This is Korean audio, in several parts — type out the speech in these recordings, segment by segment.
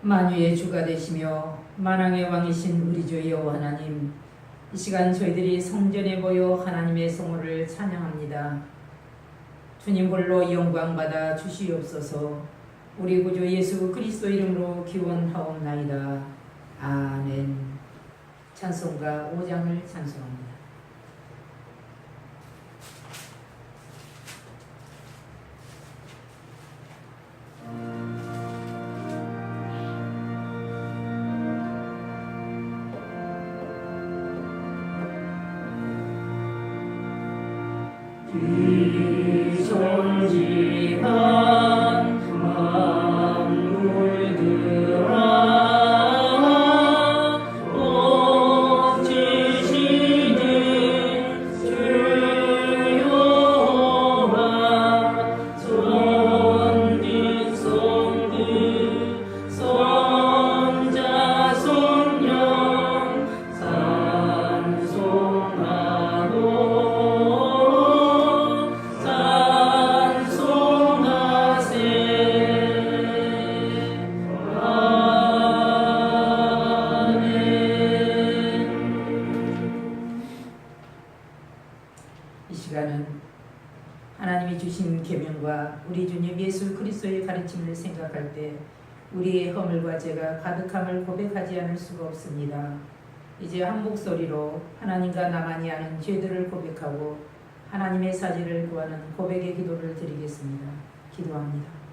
만유의 주가 되시며 만왕의 왕이신 우리 주 여호와 하나님, 이 시간 저희들이 성전에 모여 하나님의 성호를 찬양합니다. 주님 홀로 영광받아 주시옵소서. 우리 구주 예수 그리스도 이름으로 기원하옵나이다. 아멘. 찬송가 5장을 찬송합니다. 이존지한 만물들아 옥지시는 주 여호와 손님 손들 손자 손녀 찬송하고 이 시간은 하나님이 주신 계명과 우리 주님 예수 그리스도의 가르침을 생각할 때 우리의 허물과 죄가 가득함을 고백하지 않을 수가 없습니다. 이제 한 목소리로 하나님과 나만이 아는 죄들을 고백하고 하나님의 사지를 구하는 고백의 기도를 드리겠습니다. 기도합니다.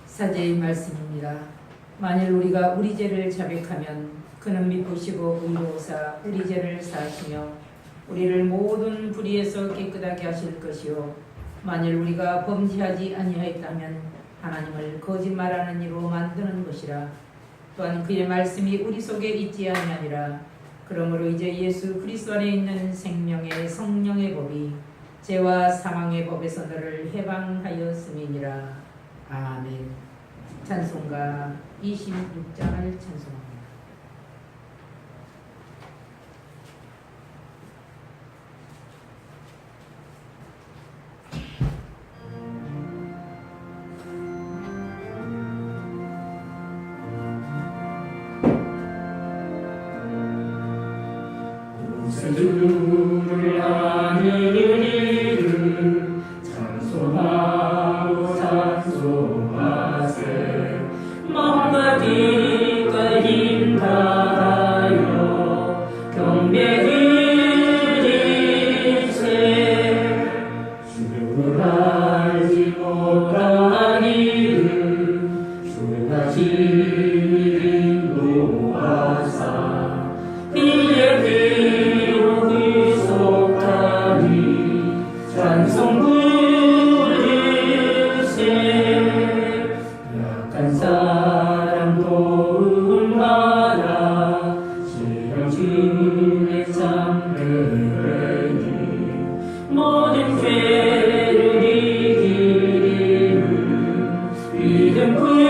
사제의 말씀입니다. 만일 우리가 우리 죄를 자백하면 그는 미쁘시고 의로우사 우리 죄를 사하시며 우리를 모든 불의에서 깨끗하게 하실 것이요 만일 우리가 범죄하지 아니하였다면 하나님을 거짓말하는 이로 만드는 것이라. 또한 그의 말씀이 우리 속에 있지 아니하니라. 그러므로 이제 예수 그리스도 안에 있는 생명의 성령의 법이 죄와 사망의 법에서 너를 해방하였음이니라. 아멘. 찬송가 26장을 찬송합니다. 주를 아는 이를 찬송하고 찬송하세. 마음과 뜻과 힘 다하여 경배 드리세. 주를 알지 못한 이를 주가 진리 인도하사 이에 비로 속하니 찬송 부르세. 약한 사람 도움하라 시험 중에 참되니 모든 죄를 이기리는 믿음 뿐이라.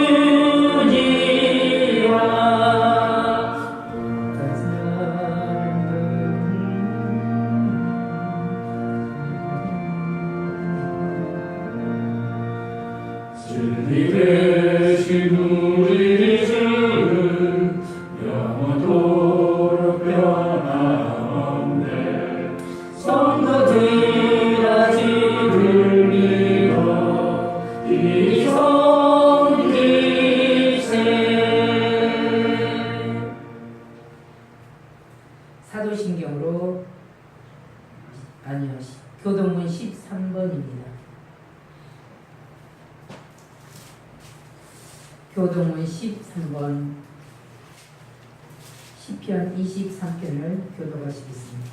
진리 되신 우리 주는 영원토록 변함없네. 성도들아 주를 믿어 이 섬기세. 사도신경으로 아니요 교동문 13번입니다. 교동문 13번 시편 23편을 교독하시겠습니다.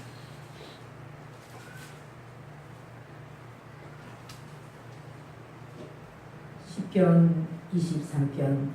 시편 23편.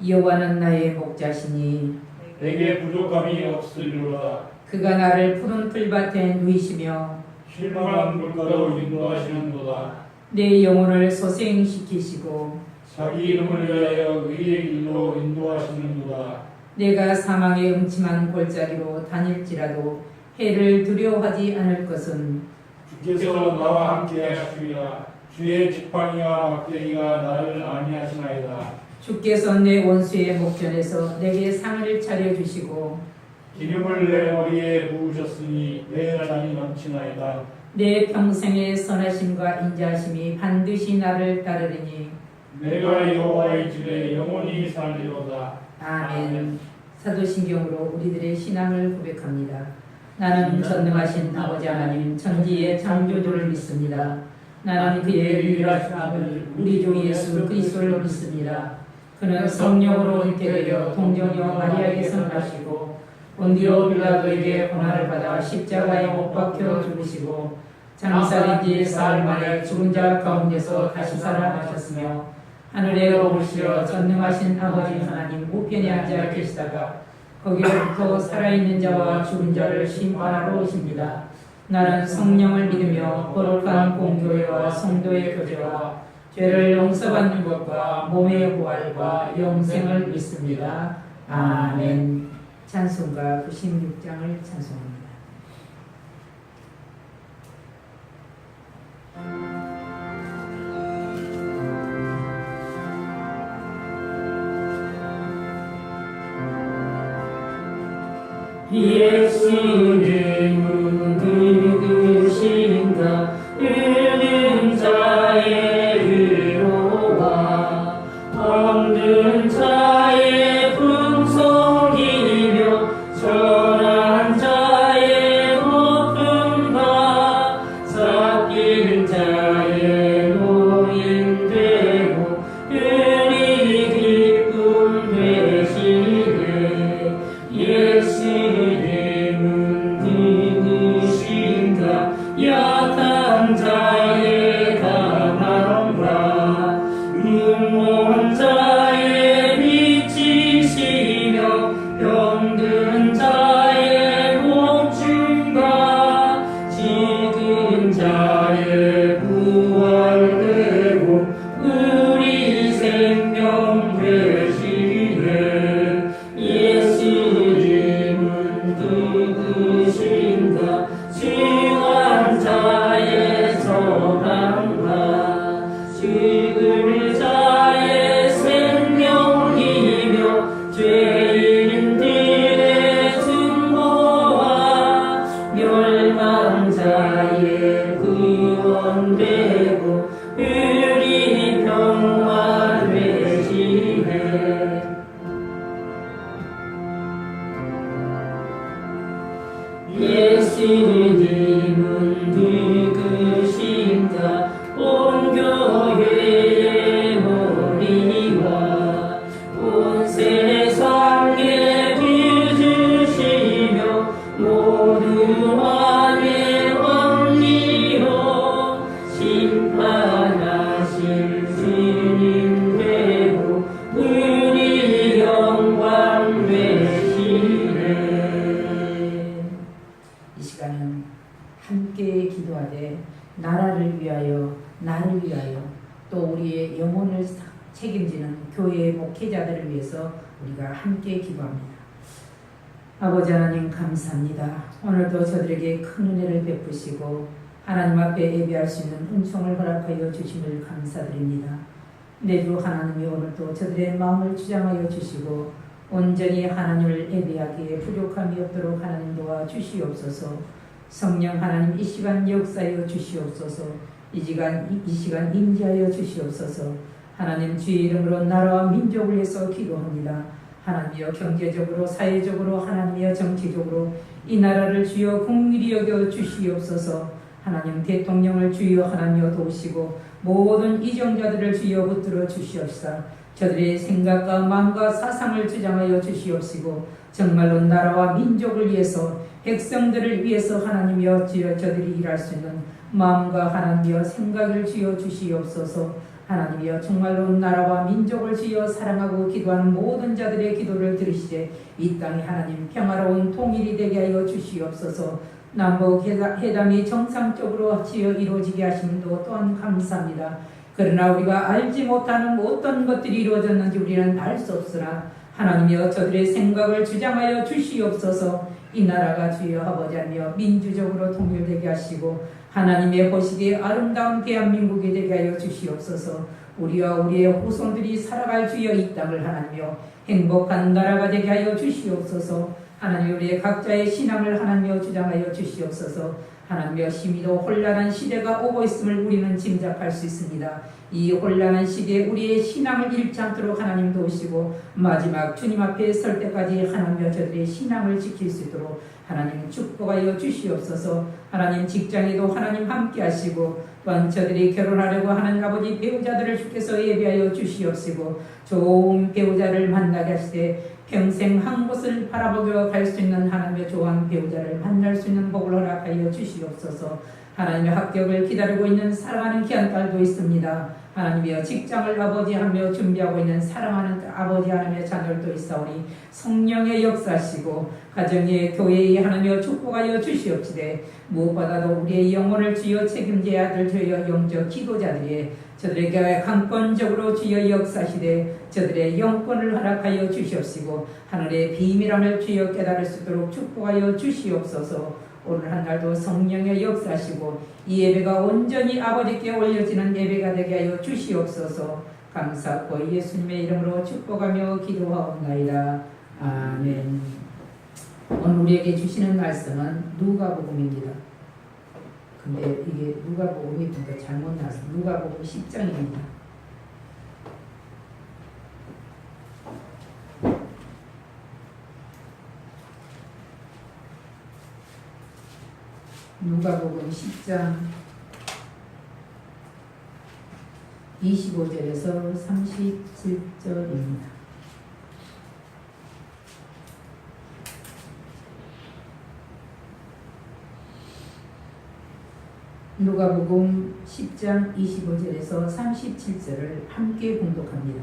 여호와는 나의 목자시니 내게 부족함이 없으리로다. 그가 나를 푸른 풀밭에 누이시며 실망한 물가로 인도하시는도다. 내 영혼을 소생시키시고 자기 이름을 위하여 의의 길로 인도하시는도다. 내가 사망의 음침한 골짜기로 다닐지라도 해를 두려워하지 않을 것은 주께서 나와 함께 하시리라. 주의 지팡이와 막대기가 나를 안위하시나이다. 주께서 내 원수의 목전에서 내게 상을 차려주시고 기름을 내 머리에 부으셨으니 내 잔이 넘치나이다. 내 평생의 선하심과 인자하심이 반드시 나를 따르리니 내가 여호와의 집에 영원히 살리로다. 아멘. 사도신경으로 우리들의 신앙을 고백합니다. 나는 전능하신 아버지 하나님 천지의 창조주를 믿습니다. 나는 그의 유일하신 아들 우리 주 예수 그리스도를 믿습니다. 그는 성령으로 잉태되어 동정녀 마리아에게서 나시고 본디오 빌라도에게 고난을 받아 십자가에 못 박혀 죽으시고 장사된 지 사흘 만에 죽은 자 가운데서 다시 살아나셨으며 하늘에 오르시어 전능하신 아버지 하나님 우편에 앉아 계시다가 거기로부터 살아있는 자와 죽은 자를 심판하러 오십니다. 나는 성령을 믿으며 거룩한 공교회와 성도의 교제와 죄를 용서받는 것과 몸의 부활과 영생을 믿습니다. 아멘. 찬송가 96장을 찬송합니다. 예수님은 누구신가 잃는 자의 위로와 얻는 자의 풍성이며 전한 자의 고통과 삭힌 자의 노인되고 은이 기쁨 되시네. 예수님은 누구신가 약한 자의 강함과 눈먼 자의 빛이시며 병든 자의 고침과 지금 자의 부활되고 우리 생명 되시네. 예수님은 누구신가 지한 자의 선함과 죽을 자의 생명이며 죄인들의 증거와 멸망자의 구원되고 우리 평화 되시네. 예수님은 누구신가 온 교회의 머리와 온 세상에 빚으시며 모두 왕의 왕리로 심판하실 주님 되고 우리 영광 되시네. 이 시간은 함께 기도하되 나라를 위하여 나를 위하여 또 우리의 영혼을 책임지는 교회의 목회자들을 위해서 우리가 함께 기도합니다. 아버지 하나님 감사합니다. 오늘도 저들에게 큰 은혜를 베푸시고 하나님 앞에 예배할 수 있는 은총을 허락하여 주심을 감사드립니다. 내 주 하나님이 오늘도 저들의 마음을 주장하여 주시고 온전히 하나님을 예배하기에 부족함이 없도록 하나님 도와주시옵소서. 성령 하나님 이 시간 역사하여 주시옵소서. 이 시간 임재하여 주시옵소서. 하나님 주의 이름으로 나라와 민족을 위해서 기도합니다. 하나님이여 경제적으로 사회적으로 하나님이여 정치적으로 이 나라를 주여 긍휼히 여겨 주시옵소서. 하나님 대통령을 주여 하나님이여 도우시고 모든 이정자들을 주여 붙들어 주시옵소서. 저들의 생각과 마음과 사상을 주장하여 주시옵시고 정말로 나라와 민족을 위해서 백성들을 위해서 하나님이여 주여 저들이 일할 수 있는 마음과 하나님이여 생각을 주여 주시옵소서. 하나님이여 정말로 나라와 민족을 주여 사랑하고 기도하는 모든 자들의 기도를 들으시되 이 땅이 하나님 평화로운 통일이 되게 하여 주시옵소서. 남북 회담이 정상적으로 주여 이루어지게 하심도 또한 감사합니다. 그러나 우리가 알지 못하는 어떤 것들이 이루어졌는지 우리는 알 수 없으나 하나님이여 저들의 생각을 주장하여 주시옵소서. 이 나라가 주여 아버지하며 민주적으로 통일되게 하시고 하나님의 보시기에 아름다운 대한민국이 되게 하여 주시옵소서. 우리와 우리의 후손들이 살아갈 주여 이 땅을 하나님이여 행복한 나라가 되게 하여 주시옵소서. 하나님 우리의 각자의 신앙을 하나님이여 주장하여 주시옵소서. 하나님이여 심히도 혼란한 시대가 오고 있음을 우리는 짐작할 수 있습니다. 이 혼란한 시대에 우리의 신앙을 잃지 않도록 하나님 도우시고 마지막 주님 앞에 설 때까지 하나님이여 저들의 신앙을 지킬 수 있도록 하나님 축복하여 주시옵소서. 하나님 직장에도 하나님 함께 하시고 또한 저들이 결혼하려고 하는 아버지 배우자들을 주께서 예비하여 주시옵시고 좋은 배우자를 만나게 하시되 평생 한 곳을 바라보며 갈 수 있는 하나님의 좋은 배우자를 만날 수 있는 복을 허락하여 주시옵소서. 하나님의 합격을 기다리고 있는 사랑하는 귀한 딸도 있습니다. 하나님이여 직장을 아버지하며 준비하고 있는 사랑하는 아버지 하나님의 자녀들도 있사오니 성령의 역사시고 가정의 교회의 하나님이여 축복하여 주시옵시되 무엇보다도 우리의 영혼을 주여 책임져야 될 주여 영적 기도자들이 저들에게 강권적으로 주여 역사시되 저들의 영권을 허락하여 주시옵시고 하늘의 비밀함을 주여 깨달을 수 있도록 축복하여 주시옵소서. 오늘 한 날도 성령의 역사시고 이 예배가 온전히 아버지께 올려지는 예배가 되게 하여 주시옵소서. 감사하고 예수님의 이름으로 축복하며 기도하옵나이다. 아멘. 오늘 우리에게 주시는 말씀은 누가복음입니다. 근데 이게 누가복음이 잘못 나왔어. 누가복음 10장입니다. 누가복음 10장 25절에서 37절입니다. 누가복음 10장 25절에서 37절을 함께 봉독합니다.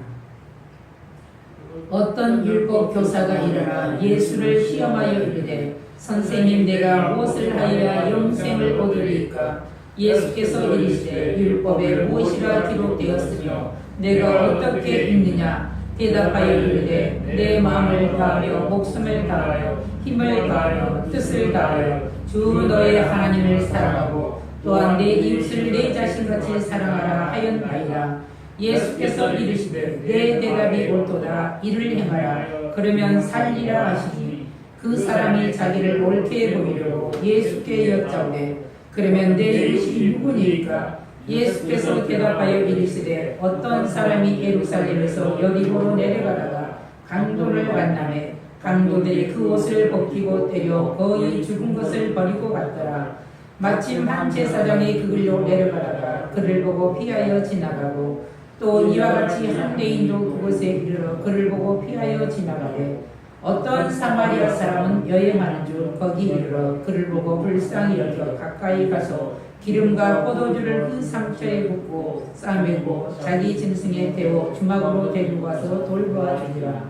어떤 율법 교사가 일어나 예수를 시험하여 이르되 선생님 내가 무엇을 하여야 영생을 얻으리이까? 예수께서 이르시되 율법에 무엇이라 기록되었으며 내가 어떻게 읽느냐? 대답하여 이르되 내 마음을 다하며 목숨을 다하여 힘을 다하여 뜻을 다하여 주 너의 하나님을 사랑하고 또한 내 이웃을 내 자신같이 사랑하라 하였나이다. 예수께서 이르시되 내 대답이 옳도다. 이를 행하라. 그러면 살리라 하시니 그 사람이 자기를 옳게 보이려고 예수께 여짜오되 그러면 내 이웃이 누구니까? 예수께서 대답하여 이르시되 어떤 사람이 예루살렘에서 여리고로 내려가다가 강도를 만나매 강도들이 그 옷을 벗기고 때려 거의 죽은 것을 버리고 갔더라. 마침 한 제사장이 그 길로 내려가다가 그를 보고 피하여 지나가고 또 이와 같이 한 레인도 그곳에 이르러 그를 보고 피하여 지나가되 어떤 사마리아 사람은 여행하는 중 거기 이르러 그를 보고 불쌍히 여겨 가까이 가서 기름과 포도주를 그 상처에 붓고 싸매고 자기 짐승에 태워 주막으로 데리고 가서 돌보아 주니라.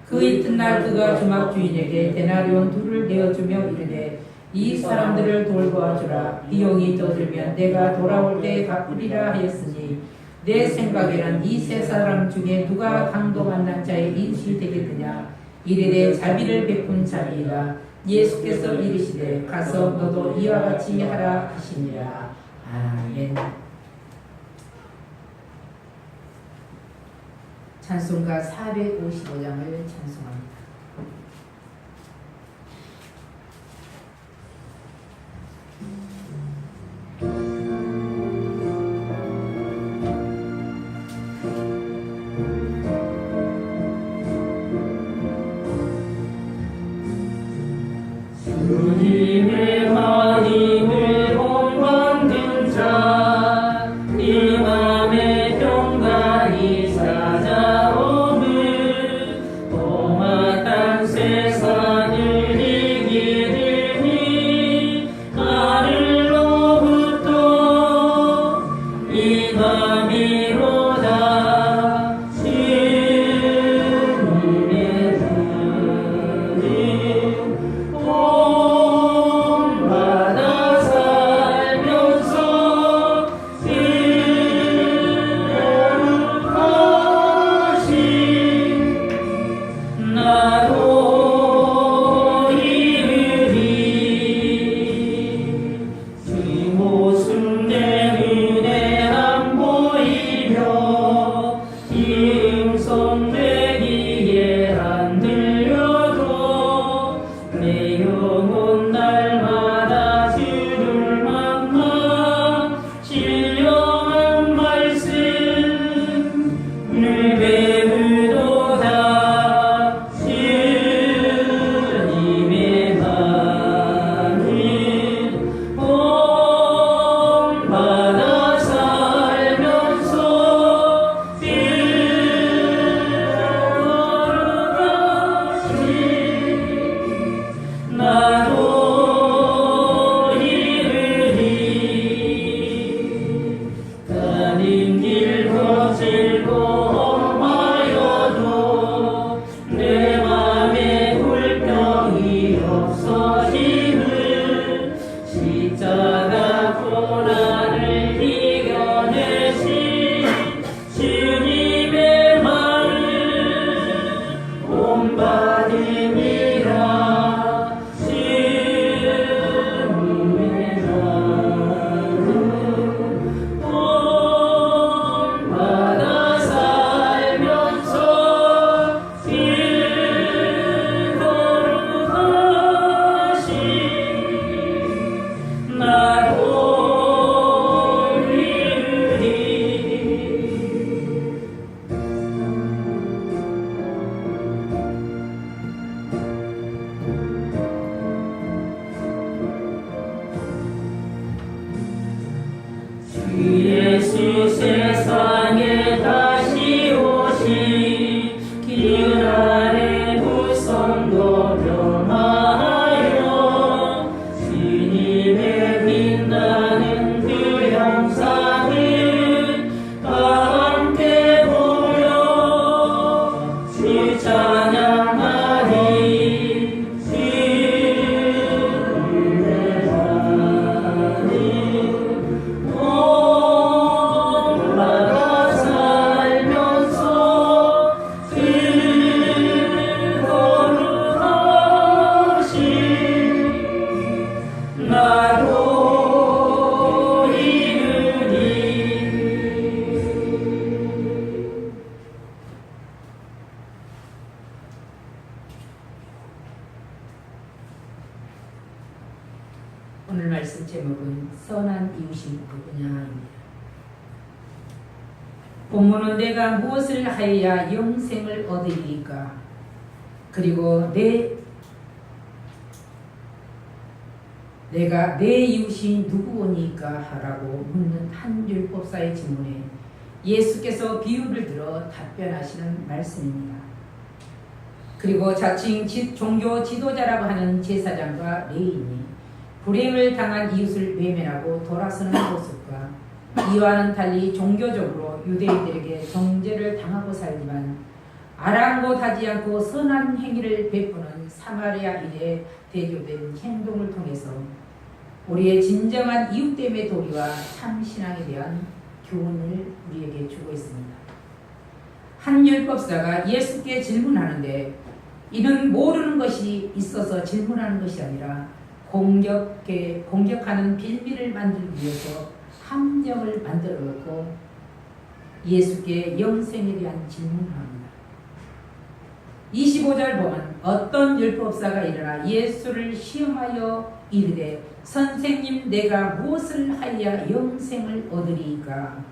그 이튿날 그가 주막 주인에게 데나리온 둘을 내어주며 이르되 이 사람들을 돌보아 주라. 비용이 더 들면 내가 돌아올 때 갚으리라 하였으니 내 생각에는 이 세 사람 중에 누가 강도 만난 자의 이웃이 되겠느냐? 이르되 자비를 베푼 자니라. 예수께서 이르시되 가서 너도 이와 같이 하라 하시니라. 아멘. 찬송가 455장을 찬송합니다. 주님의 마음을 본받는 자, 이 맘에 평강이 찾아오늘 동안 말씀 제목은 선한 이웃이 누구냐입니다. 본문은 내가 무엇을 하여야 영생을 얻으리까? 그리고 내가 내 이웃이 누구오니까 하라고 묻는 한 율법사의 질문에 예수께서 비유를 들어 답변하시는 말씀입니다. 그리고 자칭 종교 지도자라고 하는 제사장과 레위인이 불행을 당한 이웃을 외면하고 돌아서는 모습과 이와는 달리 종교적으로 유대인들에게 정죄를 당하고 살지만 아랑곳하지 않고 선한 행위를 베푸는 사마리아인의 대조된 행동을 통해서 우리의 진정한 이웃됨의 도리와 참 신앙에 대한 교훈을 우리에게 주고 있습니다. 한 율법사가 예수께 질문하는데 이는 모르는 것이 있어서 질문하는 것이 아니라 공격하는 빌미를 만들기 위해서 함정을 만들어놓고 예수께 영생에 대한 질문을 합니다. 25절 보면 어떤 율법사가 일어나 예수를 시험하여 이르되 선생님 내가 무엇을 하여야 영생을 얻으리까?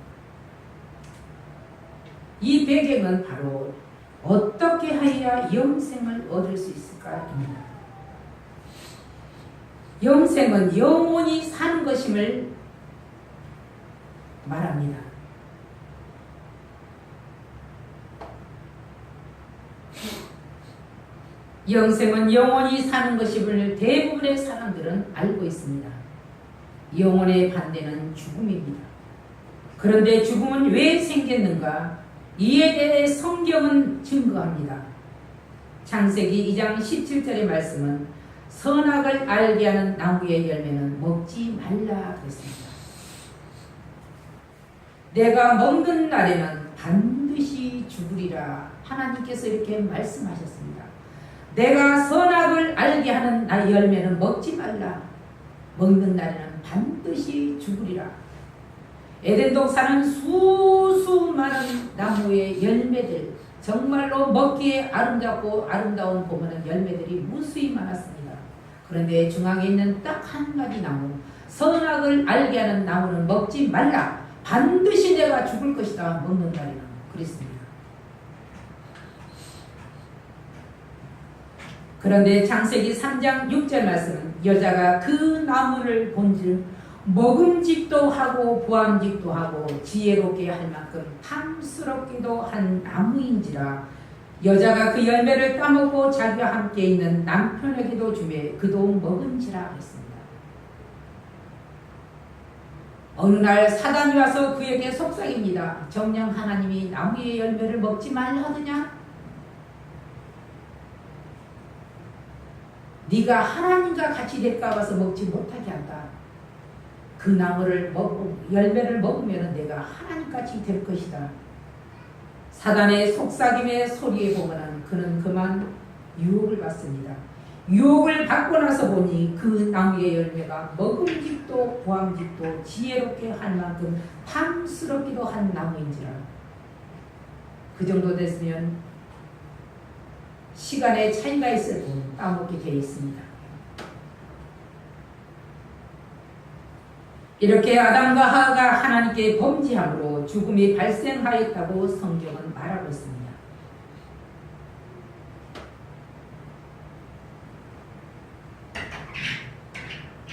이 배경은 바로 어떻게 하여야 영생을 얻을 수 있을까입니다. 영생은 영원히 사는 것임을 말합니다. 영생은 영원히 사는 것임을 대부분의 사람들은 알고 있습니다. 영혼의 반대는 죽음입니다. 그런데 죽음은 왜 생겼는가? 이에 대해 성경은 증거합니다. 창세기 2장 17절의 말씀은 선악을 알게 하는 나무의 열매는 먹지 말라 그랬습니다. 내가 먹는 날에는 반드시 죽으리라 하나님께서 이렇게 말씀하셨습니다. 내가 선악을 알게 하는 나의 열매는 먹지 말라. 먹는 날에는 반드시 죽으리라. 에덴 동산은 수많은 나무의 열매들, 정말로 먹기에 아름답고 아름다운 보면은 열매들이 무수히 많았습니다. 그런데 중앙에 있는 딱 한 가지 나무, 선악을 알게 하는 나무는 먹지 말라. 반드시 내가 죽을 것이다. 먹는 날에는 그랬습니다. 그런데 창세기 3장 6절 말씀은 여자가 그 나무를 본즉 먹음직도 하고 보암직도 하고 지혜롭게 할 만큼 탐스럽기도 한 나무인지라 여자가 그 열매를 따먹고 자기와 함께 있는 남편에게도 주매 그도 먹은지라 했습니다. 어느 날 사단이 와서 그에게 속삭입니다. 정녕 하나님이 나무의 열매를 먹지 말라 하더냐? 네가 하나님과 같이 될까 봐서 먹지 못하게 한다. 그 나무를 열매를 먹으면 내가 하나님같이 될 것이다. 사단의 속삭임의 소리에 보면 그는 그만 유혹을 받습니다. 유혹을 받고 나서 보니 그 나무의 열매가 먹음직도 보암직도 지혜롭게 할 만큼 탐스럽기도 한 나무인지라. 그 정도 됐으면 시간의 차이가 있을 뿐 따먹게 되어 있습니다. 이렇게 아담과 하와가 하나님께 범죄함으로 죽음이 발생하였다고 성경은 말하고 있습니다.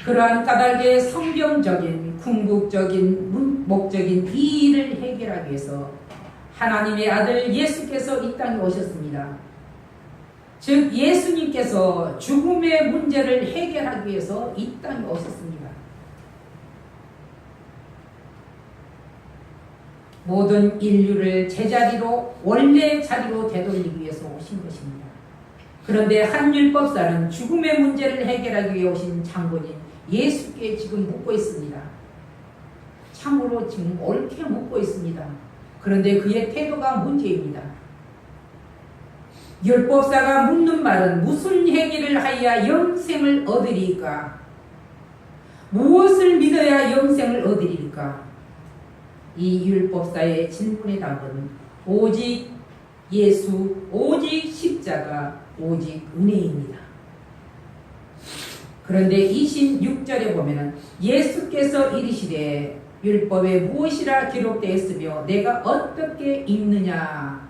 그러한 까닭에 성경적인 궁극적인 목적인 이 일을 해결하기 위해서 하나님의 아들 예수께서 이 땅에 오셨습니다. 즉 예수님께서 죽음의 문제를 해결하기 위해서 이 땅에 오셨습니다. 모든 인류를 제자리로 원래 자리로 되돌리기 위해서 오신 것입니다. 그런데 한 율법사는 죽음의 문제를 해결하기 위해 오신 장본인 예수께 지금 묻고 있습니다. 참으로 지금 옳게 묻고 있습니다. 그런데 그의 태도가 문제입니다. 율법사가 묻는 말은 무슨 행위를 하여야 영생을 얻으리까? 무엇을 믿어야 영생을 얻으리까? 이 율법사의 질문의 답은 오직 예수, 오직 십자가, 오직 은혜입니다. 그런데 26절에 보면은 예수께서 이르시되 율법에 무엇이라 기록되어 있으며 내가 어떻게 읽느냐.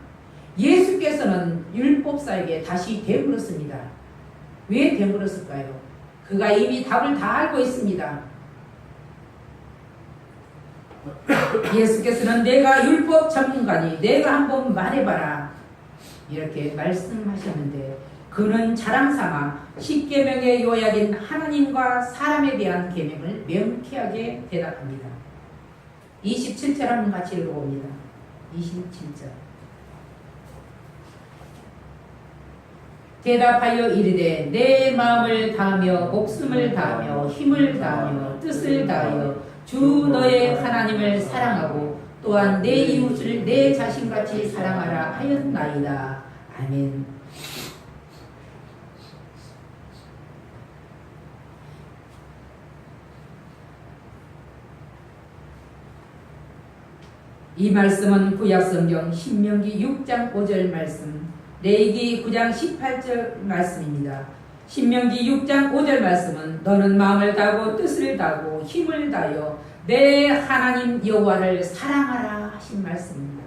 예수께서는 율법사에게 다시 되물었습니다. 왜 되물었을까요? 그가 이미 답을 다 알고 있습니다. 예수께서는 내가 율법 전문가니 내가 한번 말해봐라 이렇게 말씀하셨는데 그는 자랑삼아 10계명의 요약인 하나님과 사람에 대한 계명을 명쾌하게 대답합니다. 27절 한번 같이 읽어봅니다. 27절 대답하여 이르되 내 마음을 다하며 목숨을 다하며 힘을 다하며 뜻을 다하여 주 너의 하나님을 사랑하고 또한 내 이웃을 내 자신같이 사랑하라 하였나이다. 아멘. 이 말씀은 구약성경 신명기 6장 5절 말씀, 레위기 9장 18절 말씀입니다. 신명기 6장 5절 말씀은 너는 마음을 다하고 뜻을 다하고 힘을 다하여 내 하나님 여호와를 사랑하라 하신 말씀입니다.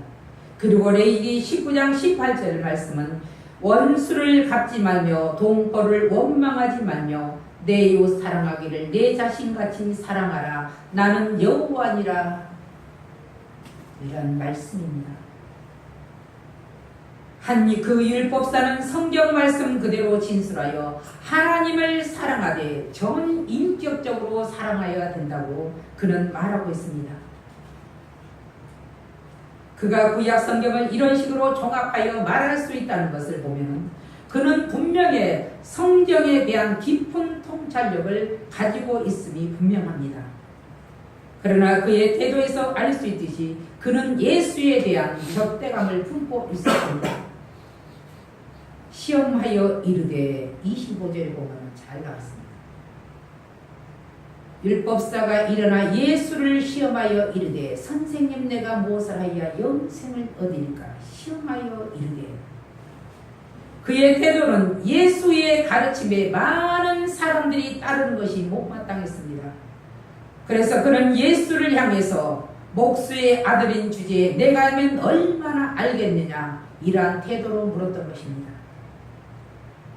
그리고 레위기 19장 18절 말씀은 원수를 갚지 말며 동포를 원망하지 말며 내 이웃 사랑하기를 내 자신같이 사랑하라 나는 여호와니라 이런 말씀입니다. 그 율법사는 성경 말씀 그대로 진술하여 하나님을 사랑하되 전 인격적으로 사랑하여야 된다고 그는 말하고 있습니다. 그가 구약 성경을 이런 식으로 종합하여 말할 수 있다는 것을 보면 그는 분명히 성경에 대한 깊은 통찰력을 가지고 있음이 분명합니다. 그러나 그의 태도에서 알 수 있듯이 그는 예수에 대한 적대감을 품고 있었습니다. 시험하여 이르되 25절에 보면 잘 나왔습니다. 율법사가 일어나 예수를 시험하여 이르되 선생님 내가 무엇을 하여야 영생을 얻으리까 시험하여 이르되 그의 태도는 예수의 가르침에 많은 사람들이 따르는 것이 못마땅했습니다. 그래서 그는 예수를 향해서 목수의 아들인 주제에 내가 알면 얼마나 알겠느냐 이러한 태도로 물었던 것입니다.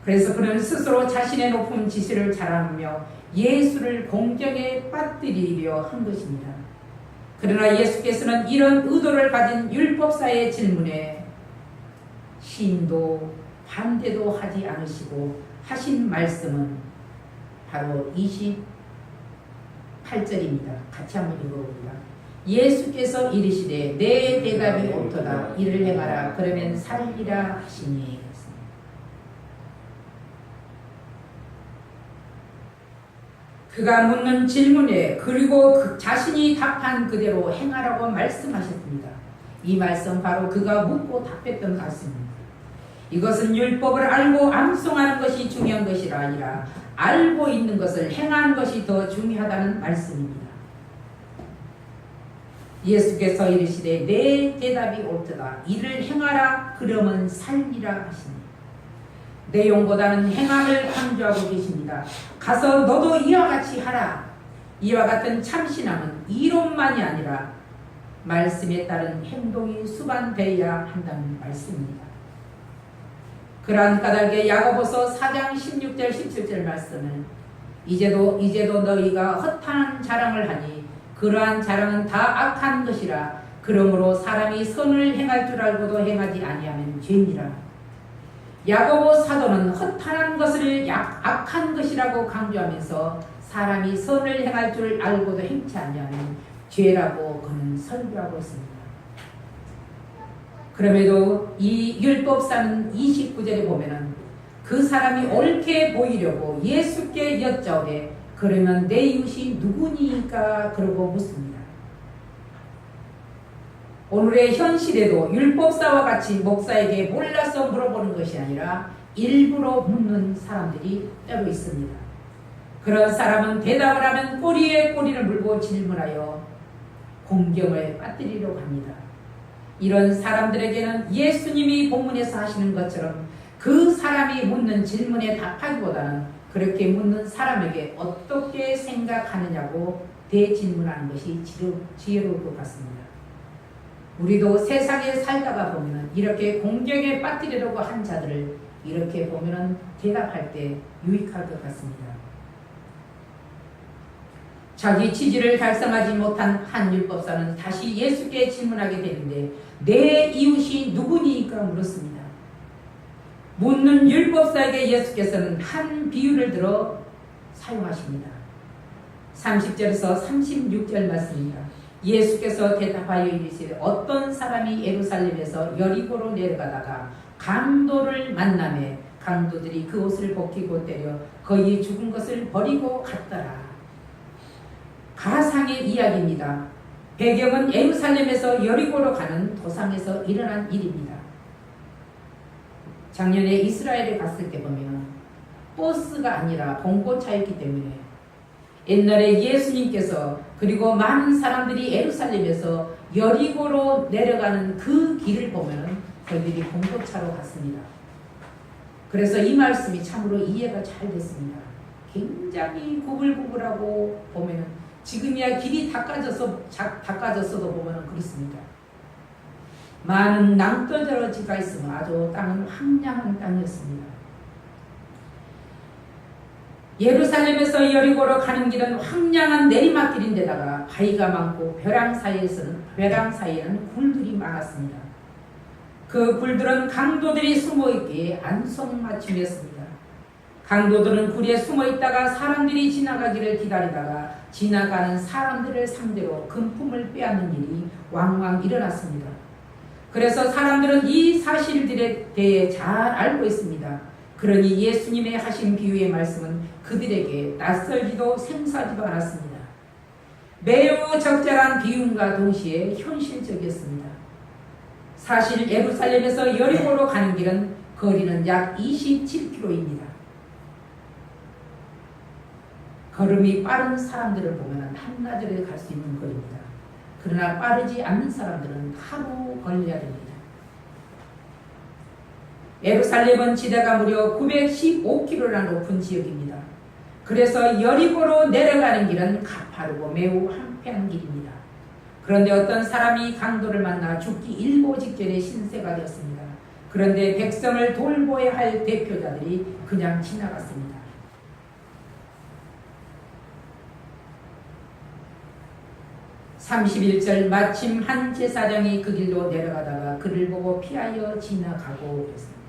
그래서 그는 스스로 자신의 높은 지식을 자랑하며 예수를 공경에 빠뜨리려 한 것입니다. 그러나 예수께서는 이런 의도를 가진 율법사의 질문에 시인도 반대도 하지 않으시고 하신 말씀은 바로 28절입니다. 같이 한번 읽어봅니다. 예수께서 이르시되 내 대답이 옳도다 이를 행하라 그러면 살리라 하시니. 그가 묻는 질문에 그리고 자신이 답한 그대로 행하라고 말씀하셨습니다. 이 말씀 바로 그가 묻고 답했던 말씀입니다. 이것은 율법을 알고 암송하는 것이 중요한 것이 아니라 알고 있는 것을 행하는 것이 더 중요하다는 말씀입니다. 예수께서 이르시되 내 대답이 옳도다 이를 행하라 그러면 살리라 하시니 내용보다는 행함을 강조하고 계십니다. 가서 너도 이와 같이 하라. 이와 같은 참신함은 이론만이 아니라 말씀에 따른 행동이 수반되어야 한다는 말씀입니다. 그러한 까닭에 야고보서 4장 16절 17절 말씀은 이제도 너희가 허탄한 자랑을 하니 그러한 자랑은 다 악한 것이라 그러므로 사람이 선을 행할 줄 알고도 행하지 아니하면 죄니라. 야고보 사도는 허탄한 것을 악한 것이라고 강조하면서 사람이 선을 행할 줄 알고도 행치 아니하면 죄라고 그는 설교하고 있습니다. 그럼에도 이 율법사는 29절에 보면은 그 사람이 옳게 보이려고 예수께 여짜오되 그러면 내 이웃이 누구니까 그러고 묻습니다. 오늘의 현실에도 율법사와 같이 목사에게 몰라서 물어보는 것이 아니라 일부러 묻는 사람들이 때로 있습니다. 그런 사람은 대답을 하면 꼬리에 꼬리를 물고 질문하여 공경을 빠뜨리려고 합니다. 이런 사람들에게는 예수님이 본문에서 하시는 것처럼 그 사람이 묻는 질문에 답하기보다는 그렇게 묻는 사람에게 어떻게 생각하느냐고 대질문하는 것이 지혜로울 것 같습니다. 우리도 세상에 살다가 보면 이렇게 공경에 빠뜨리려고 한 자들을 이렇게 보면 대답할 때 유익할 것 같습니다. 자기 취지를 달성하지 못한 한 율법사는 다시 예수께 질문하게 되는데 내 이웃이 누구니까 물었습니다. 묻는 율법사에게 예수께서는 한 비유를 들어 사용하십니다. 30절에서 36절 말씀입니다. 예수께서 대답하여 이르시되 어떤 사람이 예루살렘에서 여리고로 내려가다가 강도를 만나매 강도들이 그 옷을 벗기고 때려 거의 죽은 것을 버리고 갔더라. 가상의 이야기입니다. 배경은 예루살렘에서 여리고로 가는 도상에서 일어난 일입니다. 작년에 이스라엘에 갔을 때 보면 버스가 아니라 봉고차였기 때문에 옛날에 예수님께서 그리고 많은 사람들이 예루살렘에서 여리고로 내려가는 그 길을 보면 저희들이 봉고차로 갔습니다. 그래서 이 말씀이 참으로 이해가 잘 됐습니다. 굉장히 구불구불하고 보면 지금이야 길이 닦아졌어도 보면 그렇습니다. 많은 낭떠러지가 있으면 아주 땅은 황량한 땅이었습니다. 예루살렘에서 여리고로 가는 길은 황량한 내리막길인데다가 바위가 많고 벼랑 사이에는 굴들이 많았습니다. 그 굴들은 강도들이 숨어있기에 안성맞춤이었습니다. 강도들은 굴에 숨어있다가 사람들이 지나가기를 기다리다가 지나가는 사람들을 상대로 금품을 빼앗는 일이 왕왕 일어났습니다. 그래서 사람들은 이 사실들에 대해 잘 알고 있습니다. 그러니 예수님의 하신 비유의 말씀은 그들에게 낯설지도 생소하지도 않았습니다. 매우 적절한 비유과 동시에 현실적이었습니다. 사실 예루살렘에서 여리고로 가는 길은 거리는 약 27km입니다. 걸음이 빠른 사람들을 보면 한나절에 갈 수 있는 거리입니다. 그러나 빠르지 않는 사람들은 하루 걸려야 됩니다. 예루살렘은 지대가 무려 915km나 높은 지역입니다. 그래서 여리고로 내려가는 길은 가파르고 매우 한패한 길입니다. 그런데 어떤 사람이 강도를 만나 죽기 일보 직전에 신세가 되었습니다. 그런데 백성을 돌보아야 할 대표자들이 그냥 지나갔습니다. 31절 마침 한 제사장이 그 길로 내려가다가 그를 보고 피하여 지나가고 그랬습니다.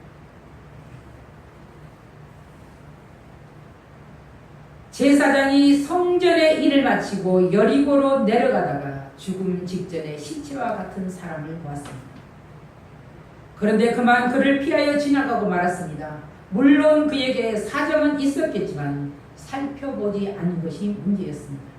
제사장이 성전의 일을 마치고 여리고로 내려가다가 죽음 직전에 시체와 같은 사람을 보았습니다. 그런데 그만 그를 피하여 지나가고 말았습니다. 물론 그에게 사정은 있었겠지만 살펴보지 않은 것이 문제였습니다.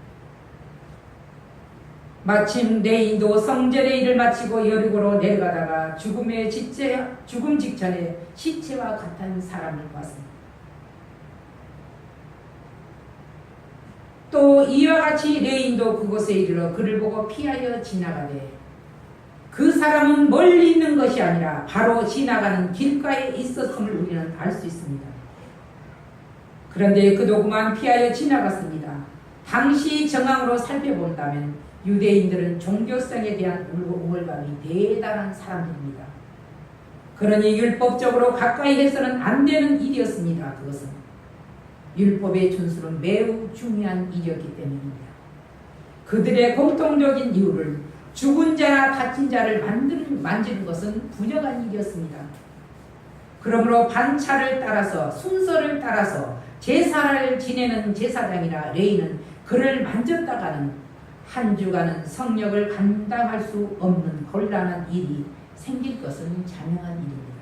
마침 레인도 성전의 일을 마치고 여리고로 내려가다가 죽음 직전에 시체와 같은 사람을 보았습니다. 또 이와 같이 레인도 그곳에 이르러 그를 보고 피하여 지나가되 그 사람은 멀리 있는 것이 아니라 바로 지나가는 길가에 있었음을 우리는 알 수 있습니다. 그런데 그도 그만 피하여 지나갔습니다. 당시 정황으로 살펴본다면 유대인들은 종교성에 대한 우월감이 대단한 사람들입니다. 그러니 율법적으로 가까이 해서는 안 되는 일이었습니다. 그것은 율법의 준수는 매우 중요한 일이었기 때문입니다. 그들의 공통적인 이유를 죽은 자나 다친 자를 만지는 것은 부정한 일이었습니다. 그러므로 반차를 따라서 순서를 따라서 제사를 지내는 제사장이나 레위는 그를 만졌다가는 한 주간은 성역을 감당할 수 없는 곤란한 일이 생길 것은 자명한 일입니다.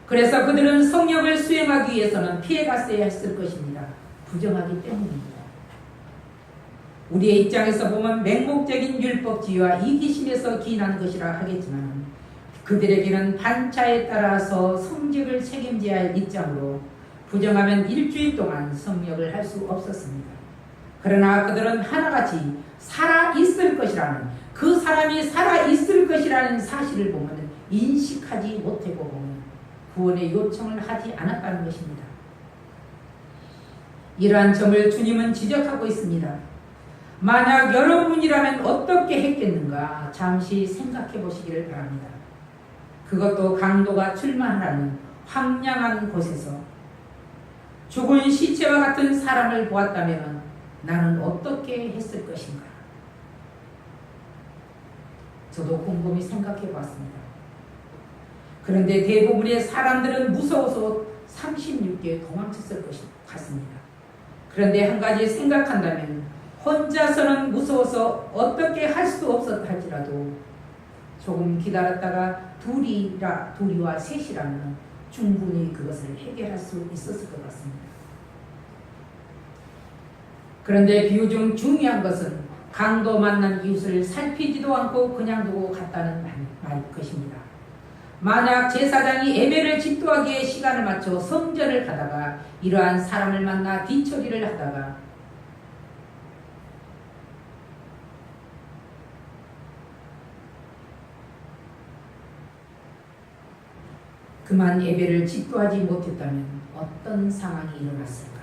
그래서 그들은 성역을 수행하기 위해서는 피해갔어야 했을 것입니다. 부정하기 때문입니다. 우리의 입장에서 보면 맹목적인 율법주의와 이기심에서 기인한 것이라 하겠지만 그들에게는 반차에 따라서 성직을 책임져야 할 입장으로 부정하면 일주일 동안 성역을 할 수 없었습니다. 그러나 그들은 하나같이 살아있을 것이라는 그 사람이 살아있을 것이라는 사실을 보면 인식하지 못하고 보면 구원의 요청을 하지 않았다는 것입니다. 이러한 점을 주님은 지적하고 있습니다. 만약 여러분이라면 어떻게 했겠는가 잠시 생각해 보시기를 바랍니다. 그것도 강도가 출마하라는 황량한 곳에서 죽은 시체와 같은 사람을 보았다면 나는 어떻게 했을 것인가? 저도 곰곰이 생각해 보았습니다. 그런데 대부분의 사람들은 무서워서 36개 도망쳤을 것 같습니다. 그런데 한 가지 생각한다면 혼자서는 무서워서 어떻게 할 수 없었다 할지라도 조금 기다렸다가 둘이와 셋이라면 충분히 그것을 해결할 수 있었을 것 같습니다. 그런데 비유중 중요한 것은 강도 만난 이웃을 살피지도 않고 그냥 두고 갔다는 말일 것입니다. 만약 제사장이 예배를 집도하기에 시간을 맞춰 성전을 가다가 이러한 사람을 만나 뒤처리를 하다가 그만 예배를 집도하지 못했다면 어떤 상황이 일어났을까?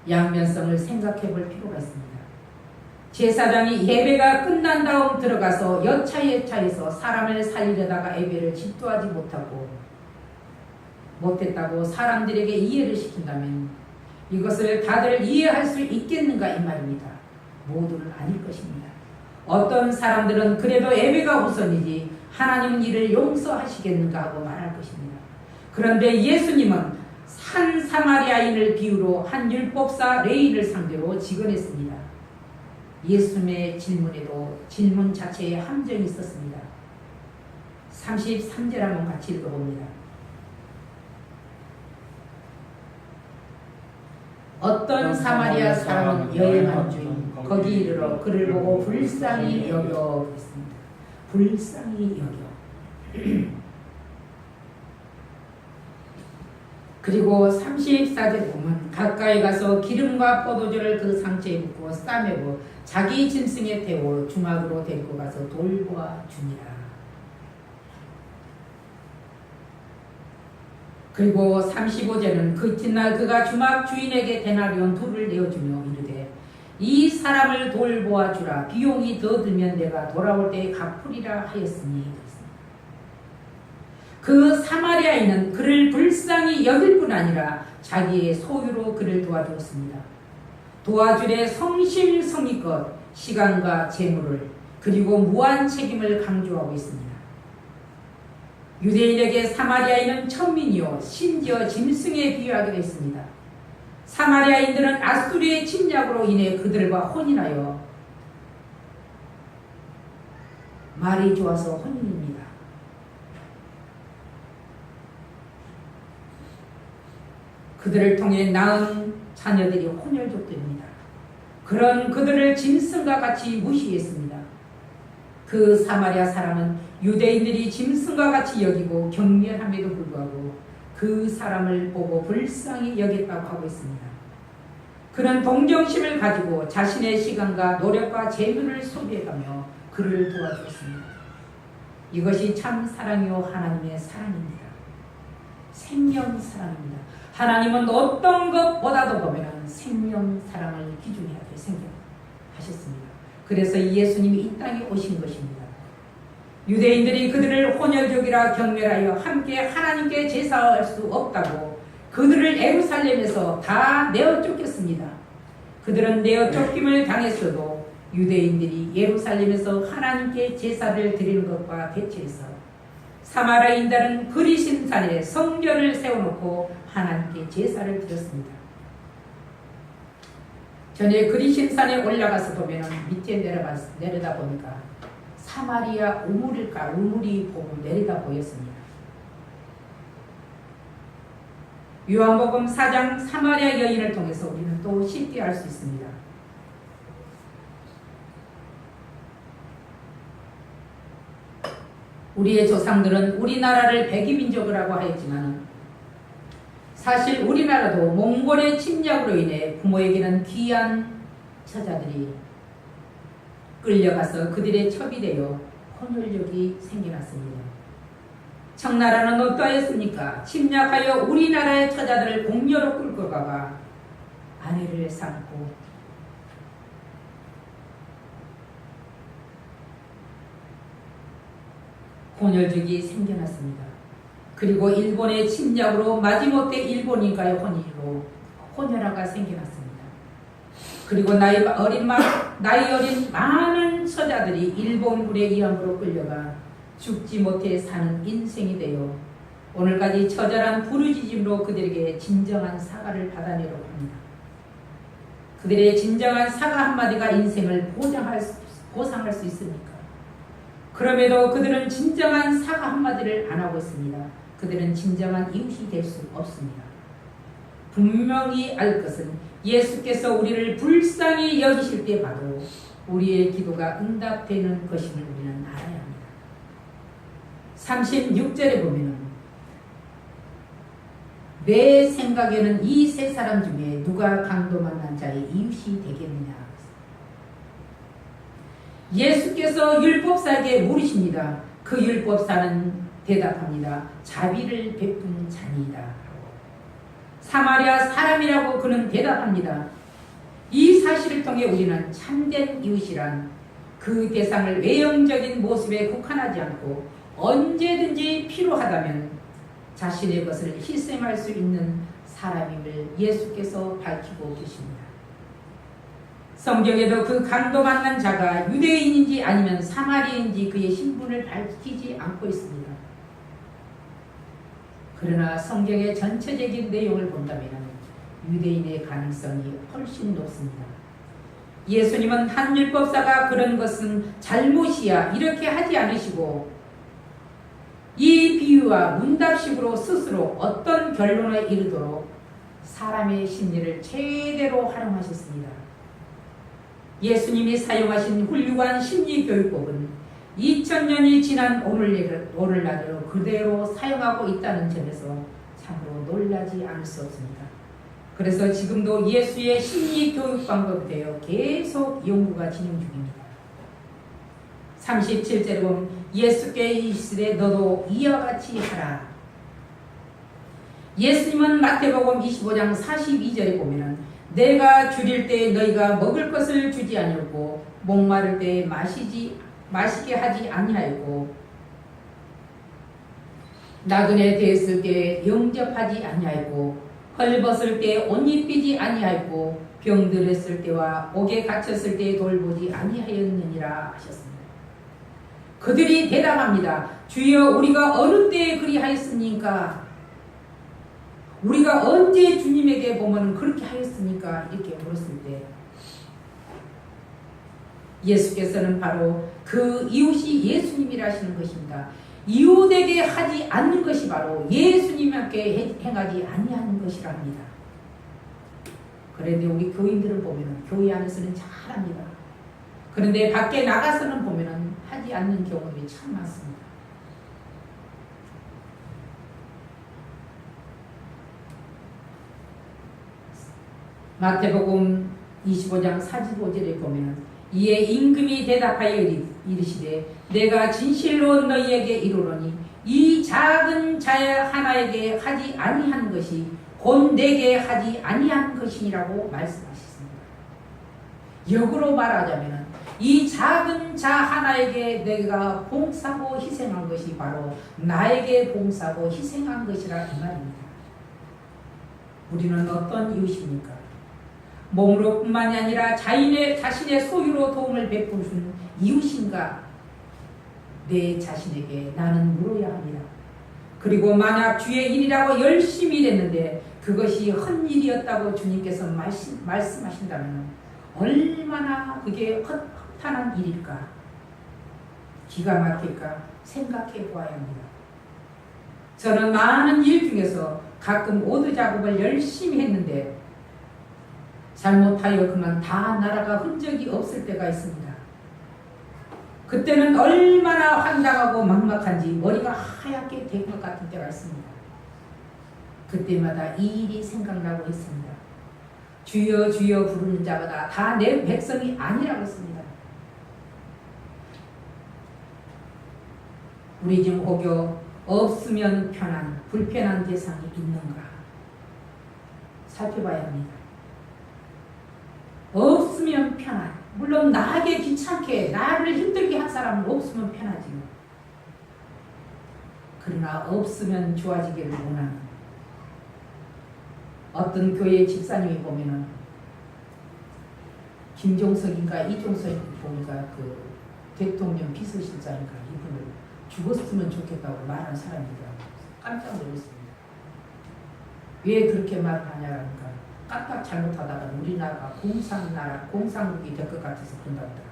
양면성을 생각해 볼 필요가 있습니다. 제사장이 예배가 끝난 다음 들어가서 여차여차해서 사람을 살리려다가 예배를 집도하지 못했다고 사람들에게 이해를 시킨다면 이것을 다들 이해할 수 있겠는가 이 말입니다. 모두는 아닐 것입니다. 어떤 사람들은 그래도 예배가 우선이지 하나님은 이를 용서하시겠는가 하고 말할 것입니다. 그런데 예수님은 한 사마리아인을 비유로 한 율법사 레위를 상대로 직언했습니다. 예수님의 질문에도 질문 자체에 함정이 있었습니다. 33절 한번 같이 읽어봅니다. 어떤 사마리아 사람은 여행한 중 거기 이르러 그를 보고 불쌍히 여겨 그랬습니다. 불쌍히 여겨. 그리고 34절 보면 가까이 가서 기름과 포도주를 그 상처에 붓고 싸매고 자기 짐승에 태워 주막으로 데리고 가서 돌보아 주니라. 그리고 35절은 그 이튿날 그가 주막 주인에게 데나리온 둘을 내어주며 이르되 이 사람을 돌보아 주라. 비용이 더 들면 내가 돌아올 때에 갚으리라 하였으니. 그 사마리아인은 그를 불쌍히 여길 뿐 아니라 자기의 소유로 그를 도와주었습니다. 도와주되 성심성의껏 시간과 재물을 그리고 무한 책임을 강조하고 있습니다. 유대인에게 사마리아인은 천민이요 심지어 짐승에 비유하기도 했습니다. 사마리아인들은 아수르의 침략으로 인해 그들과 혼인하여 말이 좋아서 혼인입니다. 그들을 통해 낳은 자녀들이 혼혈족들입니다. 그런 그들을 짐승과 같이 무시했습니다. 그 사마리아 사람은 유대인들이 짐승과 같이 여기고 경멸함에도 불구하고 그 사람을 보고 불쌍히 여겼다고 하고 있습니다. 그는 동정심을 가지고 자신의 시간과 노력과 재물을 소비해가며 그를 도와주었습니다. 이것이 참 사랑이요 하나님의 사랑입니다. 생명 사랑입니다. 하나님은 어떤 것보다도 보면 생명 사랑을 기준해야 될 생각하셨습니다. 그래서 예수님이 이 땅에 오신 것입니다. 유대인들이 그들을 혼혈족이라 경멸하여 함께 하나님께 제사할 수 없다고 그들을 예루살렘에서 다 내어 쫓겼습니다. 그들은 내어 쫓김을 당했어도 유대인들이 예루살렘에서 하나님께 제사를 드리는 것과 대체해서 사마리아인들은 그리심 산에 성전을 세워놓고 하나님께 제사를 드렸습니다. 전에 그리심 산에 올라가서 보면 밑에 내려다 보니까 사마리아 우물이 보고 내려다 보였습니다. 요한복음 4장 사마리아 여인을 통해서 우리는 또 쉽게 알 수 있습니다. 우리의 조상들은 우리나라를 백이민족이라고 하였지만 사실 우리나라도 몽골의 침략으로 인해 부모에게는 귀한 처자들이 끌려가서 그들의 첩이 되어 혼혈족이 생겨났습니다. 청나라는 어떠하였습니까? 침략하여 우리나라의 처자들을 공녀로 끌고 가가 아내를 삼고 혼혈족이 생겨났습니다. 그리고 일본의 침략으로 마지못해 일본인과의 혼인으로 혼혈아가 생겨났습니다. 그리고 나이 어린 많은 처자들이 일본군의 이함으로 끌려가 죽지 못해 사는 인생이 되어 오늘까지 처절한 부르짖음으로 그들에게 진정한 사과를 받아내려고 합니다. 그들의 진정한 사과 한마디가 인생을 보상할 수 있습니까? 그럼에도 그들은 진정한 사과 한마디를 안 하고 있습니다. 그들은 진정한 이웃이 될 수 없습니다. 분명히 알 것은 예수께서 우리를 불쌍히 여기실 때 봐도 우리의 기도가 응답되는 것임을 우리는 알아야 합니다. 36절에 보면은 내 생각에는 이 세 사람 중에 누가 강도 만난 자의 이웃이 되겠느냐. 예수께서 율법사에게 물으십니다. 그 율법사는 대답합니다. 자비를 베푼 자니이다. 사마리아 사람이라고 그는 대답합니다. 이 사실을 통해 우리는 참된 이웃이란 그 대상을 외형적인 모습에 국한하지 않고 언제든지 필요하다면 자신의 것을 희생할 수 있는 사람임을 예수께서 밝히고 계십니다. 성경에도 그 강도 만난 자가 유대인인지 아니면 사마리아인지 그의 신분을 밝히지 않고 있습니다. 그러나 성경의 전체적인 내용을 본다면 유대인의 가능성이 훨씬 높습니다. 예수님은 한 율법사가 그런 것은 잘못이야 이렇게 하지 않으시고 이 비유와 문답식으로 스스로 어떤 결론에 이르도록 사람의 심리를 최대로 활용하셨습니다. 예수님이 사용하신 훌륭한 심리교육법은 2000년이 지난 오늘날에도 그대로 사용하고 있다는 점에서 참으로 놀라지 않을 수 없습니다. 그래서 지금도 예수의 심리교육 방법에 대해 계속 연구가 진행 중입니다. 37절에 보면 예수께 이르시되 너도 이와 같이 하라. 예수님은 마태복음 25장 42절에 보면 내가 줄일 때 너희가 먹을 것을 주지 아니하고 목마를 때 마시게 하지 아니하였고 나그네 되었을 때 영접하지 아니하였고 헐벗을 때 옷 입히지 아니하였고 병들었을 때와 옥에 갇혔을 때 돌보지 아니하였느니라 하셨습니다. 그들이 대답합니다. 주여 우리가 어느 때에 그리하였습니까? 우리가 언제 주님에게 보면 그렇게 하였습니까? 이렇게 물었을 때 예수께서는 바로 그 이웃이 예수님이라시는 것입니다. 이웃에게 하지 않는 것이 바로 예수님께 행하지 아니하는 것이라 합니다. 그런데 우리 교인들을 보면 교회 안에서는 잘합니다. 그런데 밖에 나가서는 보면 하지 않는 경우들이 참 많습니다. 마태복음 25장 45절에 보면 이에 임금이 대답하여 이르시되 내가 진실로 너희에게 이르노니 이 작은 자 하나에게 하지 아니한 것이 곧 내게 하지 아니한 것이니라고 말씀하셨습니다. 역으로 말하자면 이 작은 자 하나에게 내가 봉사하고 희생한 것이 바로 나에게 봉사하고 희생한 것이라 이 말입니다. 우리는 어떤 이웃입니까? 몸으로 뿐만이 아니라 자신의 소유로 도움을 베푸는 이웃인가? 내 자신에게 나는 물어야 합니다. 그리고 만약 주의 일이라고 열심히 일했는데 그것이 헛일이었다고 주님께서 말씀하신다면 얼마나 그게 허탄한 일일까? 기가 막힐까? 생각해 보아야 합니다. 저는 많은 일 중에서 가끔 오드 작업을 열심히 했는데 잘못하여 그만 다 날아가 흔적이 없을 때가 있습니다. 그때는 얼마나 황당하고 막막한지 머리가 하얗게 된 것 같은 때가 있습니다. 그때마다 이 일이 생각나고 있습니다. 주여 주여 부르는 자마다 다 내 백성이 아니라고 했습니다. 우리 중 혹여 없으면 편한, 불편한 대상이 있는가 살펴봐야 합니다. 없으면 편한, 물론 나에게 귀찮게 나를 힘들게 한 사람은 없으면 편하지요. 그러나 없으면 좋아지기를 원하는 어떤 교회 집사님이 보면은 김종석인가 이종석인가 보니까 그 대통령 비서실장인가 이분을 죽었으면 좋겠다고 말하는 사람이더라고요. 깜짝 놀랐습니다. 왜 그렇게 말하냐니까 깜빡 잘못하다가 우리나라가 공산국이 될 것 같아서 그런다더라고요.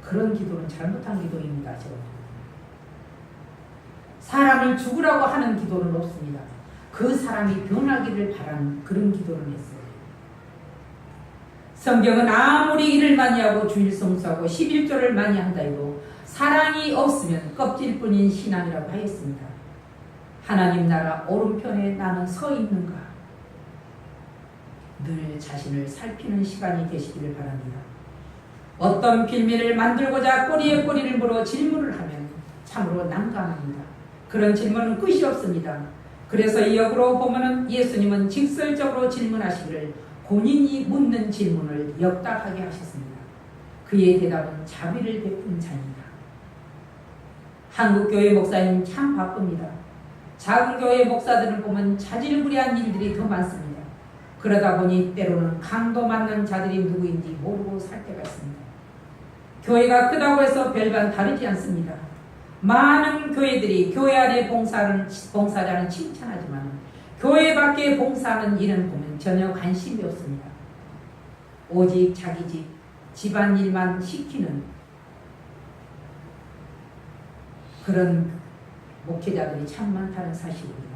그런 기도는 잘못한 기도입니다. 사람을 죽으라고 하는 기도는 없습니다. 그 사람이 변하기를 바라는 그런 기도를 했어요. 성경은 아무리 일을 많이 하고 주일 성수하고 11조를 많이 한다 해도 사랑이 없으면 껍질뿐인 신앙이라고 하였습니다. 하나님 나라 오른편에 나는 서 있는가? 늘 자신을 살피는 시간이 되시기를 바랍니다. 어떤 빌미를 만들고자 꼬리에 꼬리를 물어 질문을 하면 참으로 난감합니다. 그런 질문은 끝이 없습니다. 그래서 이 역으로 보면은 예수님은 직설적으로 질문하시기를 본인이 묻는 질문을 역답하게 하셨습니다. 그의 대답은 자비를 베푼 자입니다. 한국교회 목사님 참 바쁩니다. 작은 교회 목사들을 보면 자질구레한 일들이 더 많습니다. 그러다 보니 때로는 강도 맞는 자들이 누구인지 모르고 살 때가 있습니다. 교회가 크다고 해서 별반 다르지 않습니다. 많은 교회들이 교회 안에 봉사자는 칭찬하지만 교회 밖에 봉사하는 일은 보면 전혀 관심이 없습니다. 오직 자기 집, 집안일만 시키는 그런 목회자들이 참 많다는 사실입니다.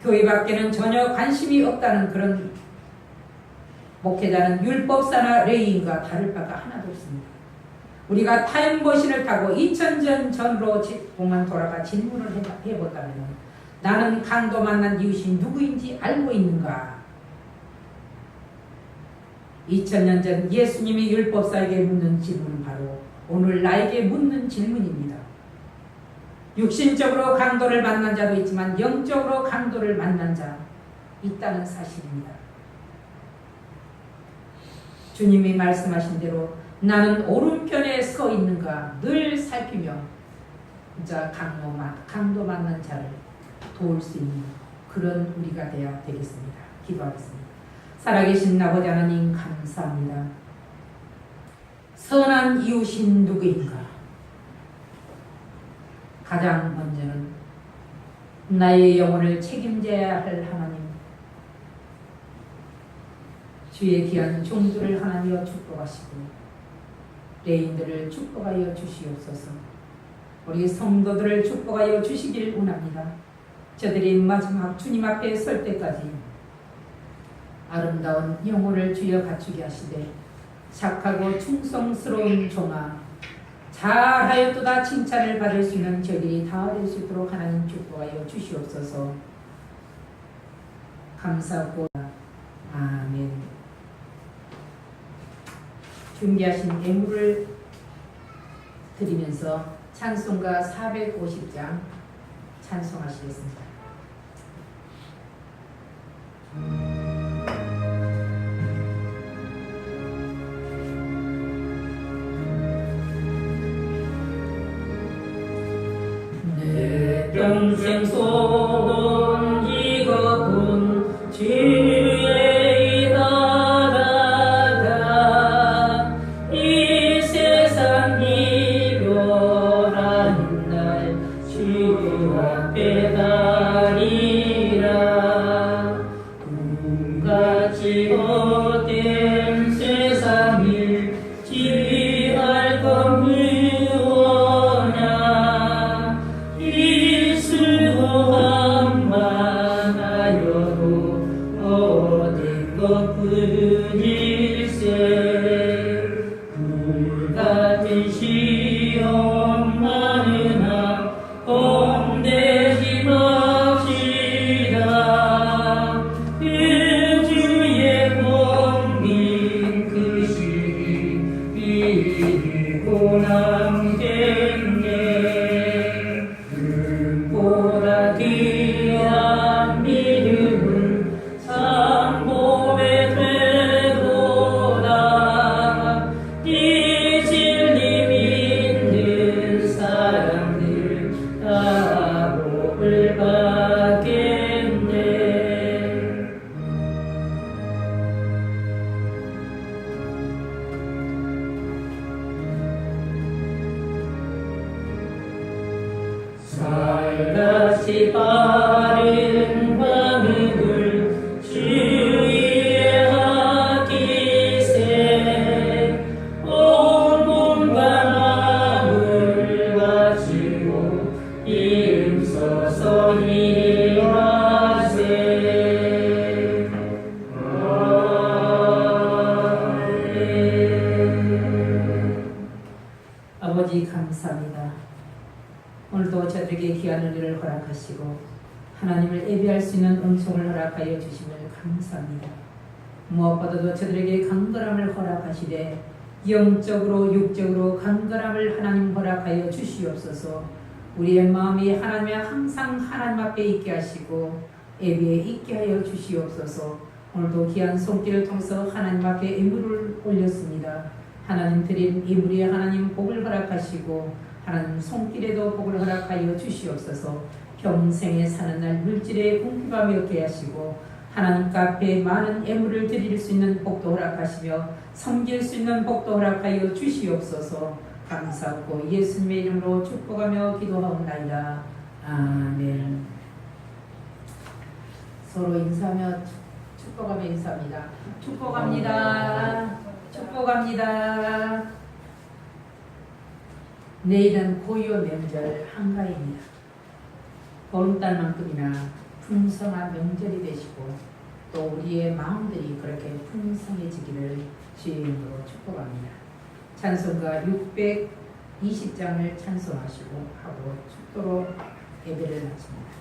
교회 밖에는 전혀 관심이 없다는 그런 목회자는 율법사나 레위인과 다를 바가 하나도 없습니다. 우리가 타임머신을 타고 2000년 전으로 공만 돌아가 질문을 해봤다면 나는 강도 만난 이웃이 누구인지 알고 있는가? 2000년 전 예수님이 율법사에게 묻는 질문은 바로 오늘 나에게 묻는 질문입니다. 육신적으로 강도를 만난 자도 있지만 영적으로 강도를 만난 자 있다는 사실입니다. 주님이 말씀하신 대로 나는 오른편에 서 있는가 늘 살피며 진짜 강도 만난 자를 도울 수 있는 그런 우리가 되어야 되겠습니다. 기도하겠습니다. 살아계신 아버지 하나님 감사합니다. 선한 이웃인 누구인가? 가장 먼저는 나의 영혼을 책임져야 할 하나님, 주의 귀한 종들을 하나님여 축복하시고 레인들을 축복하여 주시옵소서. 우리 성도들을 축복하여 주시길 원합니다. 저들이 마지막 주님 앞에 설 때까지 아름다운 영혼을 주여 갖추게 하시되 착하고 충성스러운 종아 잘하였도다 칭찬을 받을 수 있는 저들이 다 될 수 있도록 하나님 축복하여 주시옵소서. 감사하고 아멘. 준비하신 예물을 드리면서 찬송가 450장 찬송하시겠습니다. 내 평생 손 이거군 주의 나라다 이 세상 이별한 날 주 앞에 가리라 꿈같이 헛된 세상을 지휘할 겁니다. 이슬과 같이 빠른 방음을 주위에 하기세 온 몸과 마음을 가지고 일서서히 하세. 아버지 감사합니다. 오늘도 저들에게 귀한 은혜를 허락하시고 하나님을 예배할 수 있는 은총을 허락하여 주심을 감사합니다. 무엇보다도 저들에게 강건함을 허락하시되 영적으로 육적으로 강건함을 하나님 허락하여 주시옵소서. 우리의 마음이 하나님의 항상 하나님 앞에 있게 하시고 예배에 있게 하여 주시옵소서. 오늘도 귀한 손길을 통해서 하나님 앞에 예물을 올렸습니다. 하나님 드린 예물에 하나님 복을 허락하시고 하나님 손길에도 복을 허락하여 주시옵소서. 평생에 사는 날 물질에 궁핍함이 없게 하시고 하나님 앞에 많은 예물을 드릴 수 있는 복도 허락하시며 섬길 수 있는 복도 허락하여 주시옵소서. 감사하고 예수님의 이름으로 축복하며 기도하옵나이다. 아멘. 서로 인사하며 축복하며 인사합니다. 축복합니다. 축복합니다. 내일은 고요 명절 한가위입니다. 보름달만큼이나 풍성한 명절이 되시고 또 우리의 마음들이 그렇게 풍성해지기를 주의 이름으로 축복합니다. 찬송가 620장을 찬송하시고 하고 축도로 예배를 마칩니다.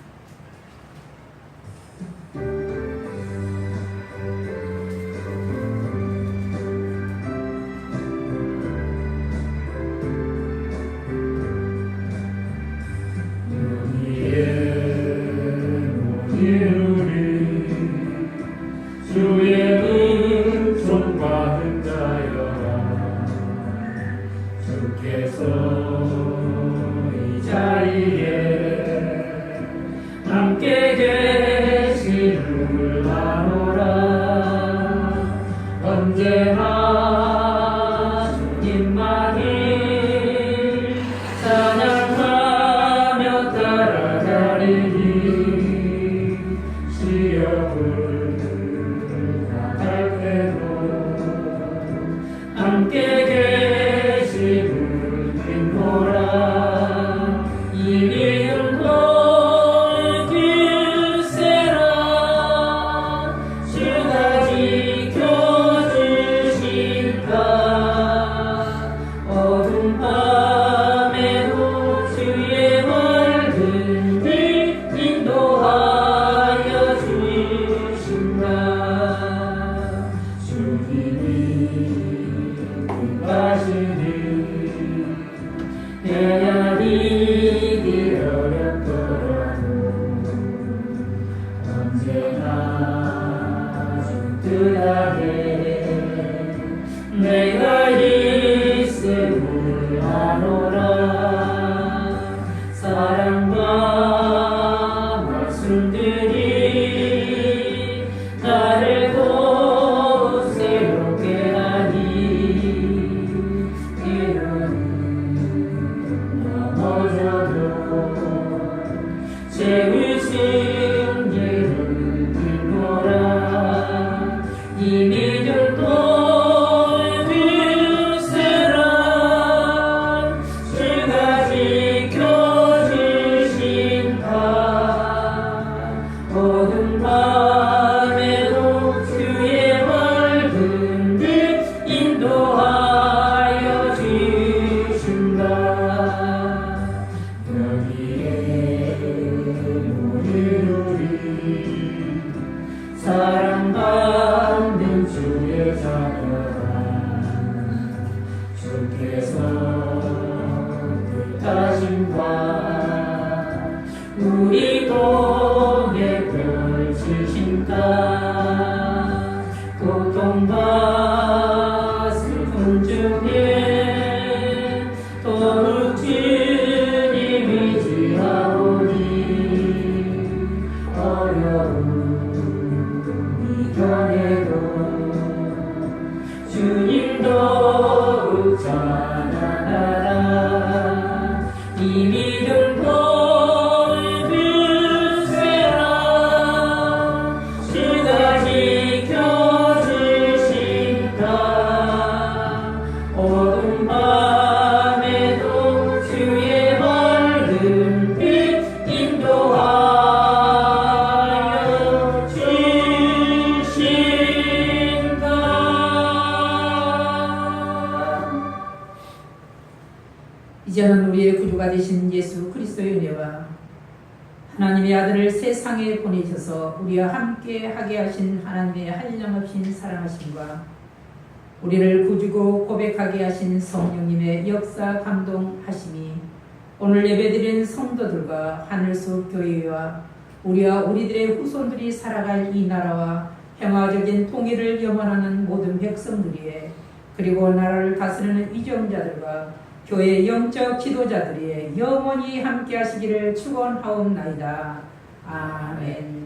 언제나 주님만을 찬양하며 따라다니니 시험을 당할 때도 함께 계심을 믿노라. 이미 영광 글쎄라 주가 지켜주신다. 어두운 밤에도 주의 밝은 빛 인도하여 주신다. 주님이 가시니 헤아리기 어렵더라도 언제나 주 뜻 안에 내가 있음을 아노라. 사랑과 말씀들이 나를 곧 새롭게 하니 이런 넘어져도 재우신 예를 믿노라. 이미 들도 글쎄라 주가 지켜주신다. 어두운 밤에도 주의 밝은 빛 인도하여 주신다. 여기에 우리 사랑받는 주의 자녀라. 주께서 뜻하심과 우리 통에 펼치신다. 고통과 슬픔 중에 더욱 주님 의지하오니 어려움 이겨내도 주님 더욱 찬양하라. 이미 들고 이제는 우리의 구주가 되신 예수 그리스도의 은혜와 하나님의 아들을 세상에 보내셔서 우리와 함께 하게 하신 하나님의 한량없인 사랑하심과 우리를 구주고 고백하게 하신 성령님의 역사 감동하심이 오늘 예배드린 성도들과 하늘속 교회와 우리와 우리들의 후손들이 살아갈 이 나라와 평화적인 통일을 염원하는 모든 백성들이에 그리고 나라를 다스리는 위정자들과 교회 영적 지도자들이 영원히 함께 하시기를 축원하옵나이다. 아멘.